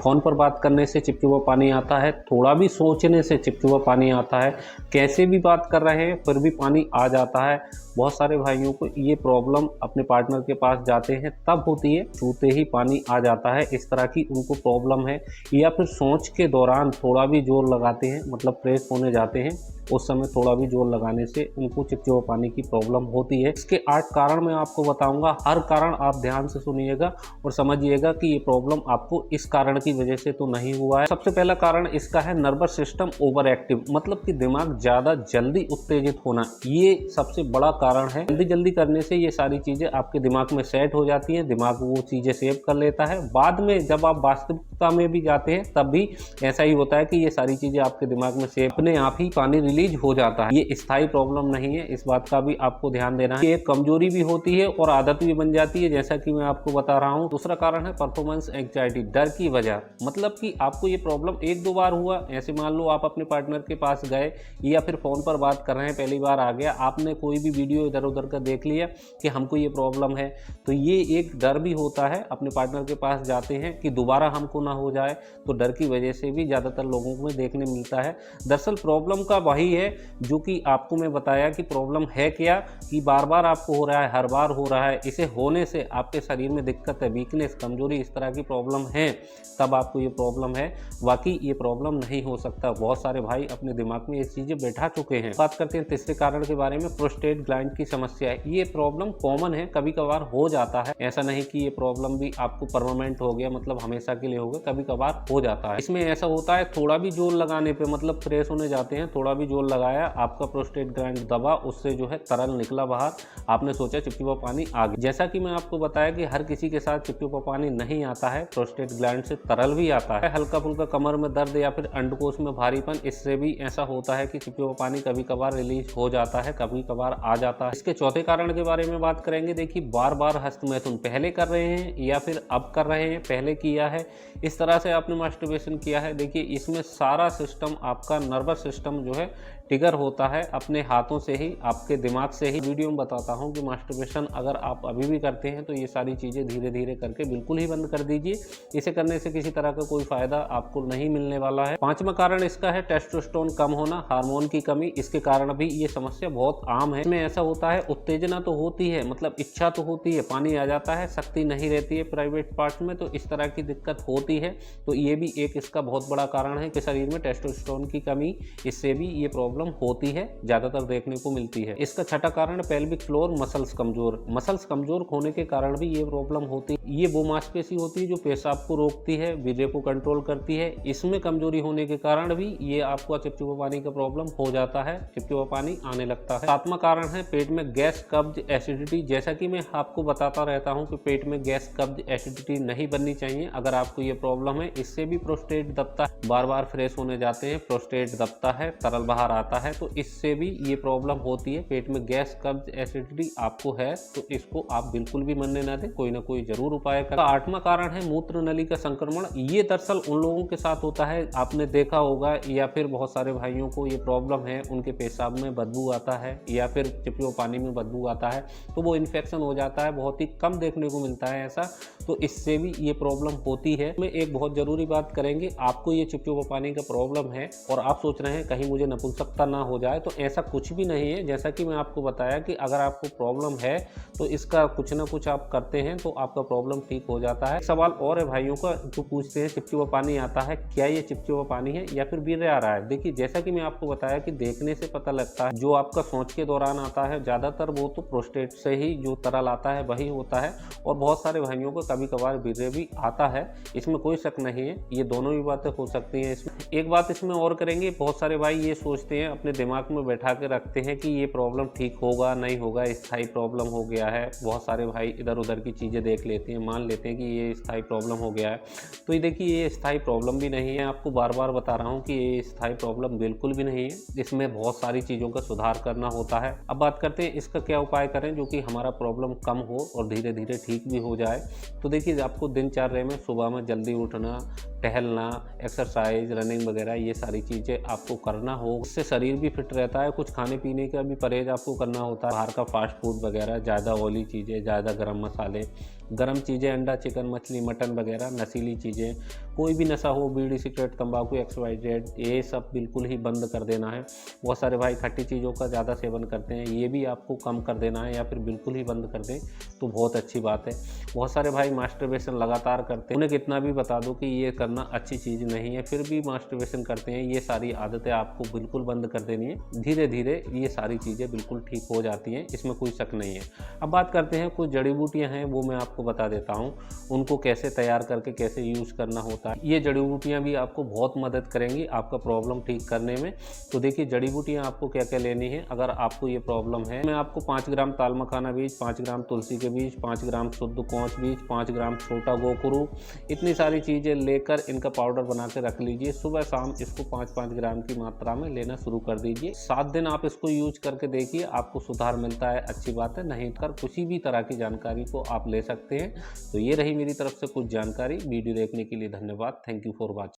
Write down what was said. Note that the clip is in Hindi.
फ़ोन पर बात करने से चिपचिपा पानी आता है, थोड़ा भी सोचने से चिपचिपा पानी आता है, कैसे भी बात कर रहे हैं फिर भी पानी आ जाता है। बहुत सारे भाइयों को ये प्रॉब्लम अपने पार्टनर के पास जाते हैं तब होती है, छूते ही पानी आ जाता है, इस तरह की उनको प्रॉब्लम है। या फिर सोच के दौरान थोड़ा भी जोर लगाते हैं, मतलब फ्रेश होने जाते हैं, उस समय थोड़ा भी जोर लगाने से उनको चिपचिपा पानी की प्रॉब्लम होती है। इसके 8 कारण मैं आपको बताऊंगा, हर कारण आप ध्यान से सुनिएगा और समझिएगा कि ये प्रॉब्लम आपको इस कारण की वजह से तो नहीं हुआ है। सबसे पहला कारण इसका है नर्वस सिस्टम ओवर एक्टिव, मतलब कि दिमाग ज़्यादा जल्दी उत्तेजित होना, ये सबसे बड़ा कारण है। जल्दी जल्दी करने से ये सारी चीज़ें आपके दिमाग में सेट हो जाती हैं, दिमाग वो चीज़ें सेव कर लेता है। बाद में जब आप वास्तविकता में भी जाते हैं तब भी ऐसा ही होता है कि ये सारी चीज़ें आपके दिमाग में सेव अपने आप ही पानी रिलीज हो जाता है। ये स्थायी प्रॉब्लम नहीं है, इस बात का भी आपको ध्यान देना है। ये कमजोरी भी होती है और आदत भी बन जाती है, जैसा कि मैं आपको बता रहा हूँ। दूसरा कारण है परफॉर्मेंस एंग्जाइटी, डर की वजह, मतलब कि आपको ये प्रॉब्लम 1-2 बार हुआ, ऐसे मान लो आप अपने पार्टनर के पास गए या फिर फ़ोन पर बात कर रहे हैं, पहली बार आ गया, आपने कोई भी वीडियो इधर उधर का देख लिया कि हमको ये प्रॉब्लम है, तो ये एक डर भी होता है। अपने पार्टनर के पास जाते हैं कि दोबारा हमको ना हो जाए, तो डर की वजह से भी ज़्यादातर लोगों को देखने मिलता है। दरअसल प्रॉब्लम का वही है जो कि आपको मैं बताया कि प्रॉब्लम है क्या, कि बार बार आपको हो रहा है, हर बार हो रहा है, इसे होने से आपके शरीर में दिक्कत है, वीकनेस, कमजोरी, इस तरह की प्रॉब्लम है, तब आपको ये प्रॉब्लम है। बाकी ये प्रॉब्लम नहीं हो सकता। बहुत सारे भाई अपने दिमाग में ये चीज़ें बैठा चुके हैं। बात करते हैं तीसरे कारण के बारे में, प्रोस्टेट ग्लैंड की समस्या है। ये प्रॉब्लम कॉमन है, कभी कभार हो जाता है, ऐसा नहीं कि ये प्रॉब्लम भी आपको परमानेंट हो गया, मतलब हमेशा के लिए हो गया, कभी कभार हो जाता है। इसमें ऐसा होता है थोड़ा भी जोर लगाने पे, मतलब फ्रेश होने जाते हैं, थोड़ा भी जोर लगाया, आपका प्रोस्टेट ग्लैंड दबा, उससे जो है तरल निकला बाहर, आपने सोचा चिपचिपा पानी आ गया। जैसा कि मैं आपको बताया कि हर किसी के साथ चिपचिपा पानी नहीं आता है, प्रोस्टेट ग्लैंड से तरल भी आता है। हल्का फुल्का कमर में दर्द या फिर अंडकोश में भारीपन, इससे भी ऐसा होता है कि चिपचिपा पानी कभी कभार रिलीज हो जाता है, कभी कभार आ जाता है। इसके चौथे कारण के बारे में बात करेंगे। देखिए, बार बार हस्तमैथुन पहले कर रहे हैं या फिर अब कर रहे हैं, पहले किया है, इस तरह से आपने मास्टरबेशन किया है। देखिए, इसमें सारा सिस्टम, आपका नर्वस सिस्टम जो है ट्रिगर होता है अपने हाथों से ही, आपके दिमाग से ही। वीडियो में बताता हूं कि मास्टरबेशन अगर आप अभी भी करते हैं तो ये सारी चीज़ें धीरे धीरे करके बिल्कुल ही बंद कर दीजिए। इसे करने से किसी तरह का कोई फायदा आपको नहीं मिलने वाला है। पांचवा कारण इसका है टेस्टोस्टेरोन कम होना, हार्मोन की कमी। इसके कारण भी ये समस्या बहुत आम है। इसमें ऐसा होता है, उत्तेजना तो होती है, मतलब इच्छा तो होती है, पानी आ जाता है, शक्ति नहीं रहती है प्राइवेट पार्ट में, तो इस तरह की दिक्कत होती है। तो ये भी एक इसका बहुत बड़ा कारण है कि शरीर में टेस्टोस्टेरोन की कमी, इससे भी ये प्रॉब्लम होती है, ज्यादातर देखने को मिलती है। इसका छठा कारण पेल्विक फ्लोर मसल्स कमजोर, मसल्स कमजोर होने के कारण भी ये प्रॉब्लम होती है। ये वो मांसपेशी होती है जो पेशाब को रोकती है, वीर्य को कंट्रोल करती है, इसमें कमजोरी होने के कारण भी ये आपको चिपचिपा पानी का प्रॉब्लम हो जाता है, चिपचिपा पानी आने लगता है। सातवां कारण है पेट में गैस, कब्ज, एसिडिटी। जैसा कि मैं आपको बताता रहता हूँ कि पेट में गैस, कब्ज, एसिडिटी नहीं बननी चाहिए। अगर आपको ये प्रॉब्लम है, इससे भी प्रोस्टेट दबता है, बार बार फ्रेश होने जाते हैं, प्रोस्टेट दबता है, तरल बाहर आता है, तो इससे भी ये प्रॉब्लम होती है। पेट में गैस, कब्ज, एसिडिटी आपको है तो इसको आप बिल्कुल भी मरने ना दें, कोई ना कोई जरूर उपाय करें। आठवां कारण है मूत्र नली का संक्रमण। ये दरअसल उन लोगों के साथ होता है, आपने देखा होगा, या फिर बहुत सारे भाइयों को ये प्रॉब्लम है, उनके पेशाब में बदबू आता है या फिर चिपचिपा पानी में बदबू आता है, तो वो इन्फेक्शन हो जाता है। बहुत ही कम देखने को मिलता है ऐसा, तो इससे भी ये प्रॉब्लम होती है। मैं एक बहुत जरूरी बात करेंगे, आपको ये चिपचिपा पानी का प्रॉब्लम है और आप सोच रहे हैं कहीं मुझे नपुंसकता ना हो जाए, तो ऐसा कुछ भी नहीं है। जैसा कि मैं आपको बताया कि अगर आपको प्रॉब्लम है तो इसका कुछ ना कुछ आप करते हैं तो आपका प्रॉब्लम ठीक हो जाता है। सवाल और है भाइयों का जो पूछते हैं चिपचिपा पानी आता है, क्या ये चिपचिपा पानी है या फिर वीर्य आ रहा है। देखिए, जैसा कि मैं आपको बताया कि देखने से पता लगता है, जो आपका सोच के दौरान आता है ज्यादातर वो तो प्रोस्टेट से ही जो तरल आता है वही होता है, और बहुत सारे भाइयों को कभी कभार वीर्य भी आता है, इसमें कोई शक नहीं है, ये दोनों ही बातें हो सकती हैं। इसमें एक बात इसमें और करेंगे, बहुत सारे भाई ये सोचते हैं, अपने दिमाग में बैठा के रखते हैं कि ये प्रॉब्लम ठीक होगा नहीं होगा, स्थायी प्रॉब्लम हो गया है। बहुत सारे भाई इधर उधर की चीज़ें देख लेते हैं, मान लेते हैं कि ये स्थायी प्रॉब्लम हो गया है। तो ये देखिए, ये स्थायी प्रॉब्लम भी नहीं है, आपको बार बार बता रहा हूँ कि ये स्थायी प्रॉब्लम बिल्कुल भी नहीं है, इसमें बहुत सारी चीज़ों का सुधार करना होता है। अब बात करते हैं इसका क्या उपाय करें जो कि हमारा प्रॉब्लम कम हो और धीरे धीरे ठीक भी हो जाए। तो देखिए, आपको दिनचर्या में सुबह में जल्दी उठना, टहलना, एक्सरसाइज, रनिंग वगैरह, ये सारी चीज़ें आपको करना हो, इससे शरीर भी फिट रहता है। कुछ खाने पीने का भी परहेज आपको करना होता है, बाहर का फास्ट फूड वगैरह, ज़्यादा ऑयली चीज़ें, ज़्यादा गर्म मसाले, गर्म चीज़ें, अंडा, चिकन, मछली, मटन वगैरह, नशीली चीज़ें, कोई भी नशा हो, बीड़ी, सिगरेट, तंबाकू, XYZ, ये सब बिल्कुल ही बंद कर देना है। बहुत सारे भाई खट्टी चीज़ों का ज़्यादा सेवन करते हैं, ये भी आपको कम कर देना है या फिर बिल्कुल ही बंद कर दें तो बहुत अच्छी बात है। बहुत सारे भाई मास्टरबेशन लगातार करते हैं, उन्हें कितना भी बता दो कि ये करना अच्छी चीज़ नहीं है, फिर भी मास्टरबेशन करते हैं। ये सारी आदतें आपको बिल्कुल बंद कर देनी है। धीरे धीरे ये सारी चीज़ें बिल्कुल ठीक हो जाती हैं, इसमें कोई शक नहीं है। अब बात करते हैं, कुछ जड़ी बूटियाँ हैं वो मैं आपको बता देता हूँ, उनको कैसे तैयार करके कैसे यूज़ करना होता है। ये जड़ी बूटियाँ भी आपको बहुत मदद करेंगी आपका प्रॉब्लम ठीक करने में। तो देखिए जड़ी बूटियाँ आपको क्या क्या लेनी है अगर आपको ये प्रॉब्लम है। मैं आपको 5 ग्राम ताल मखाना बीज, 5 ग्राम तुलसी के बीज, 5 ग्राम शुद्ध कौच बीज, 5 ग्राम छोटा गोखरू, इतनी सारी चीज़ें लेकर इनका पाउडर बना के रख लीजिए। सुबह शाम इसको 5-5 ग्राम की मात्रा में लेना शुरू कर दीजिए। 7 दिन आप इसको यूज करके देखिए, आपको सुधार मिलता है, अच्छी बात है। नहीं कर किसी भी तरह की जानकारी को आप ले सकते हैं। तो ये रही मेरी तरफ से कुछ जानकारी। वीडियो देखने के लिए धन्यवाद। Thank you for watching.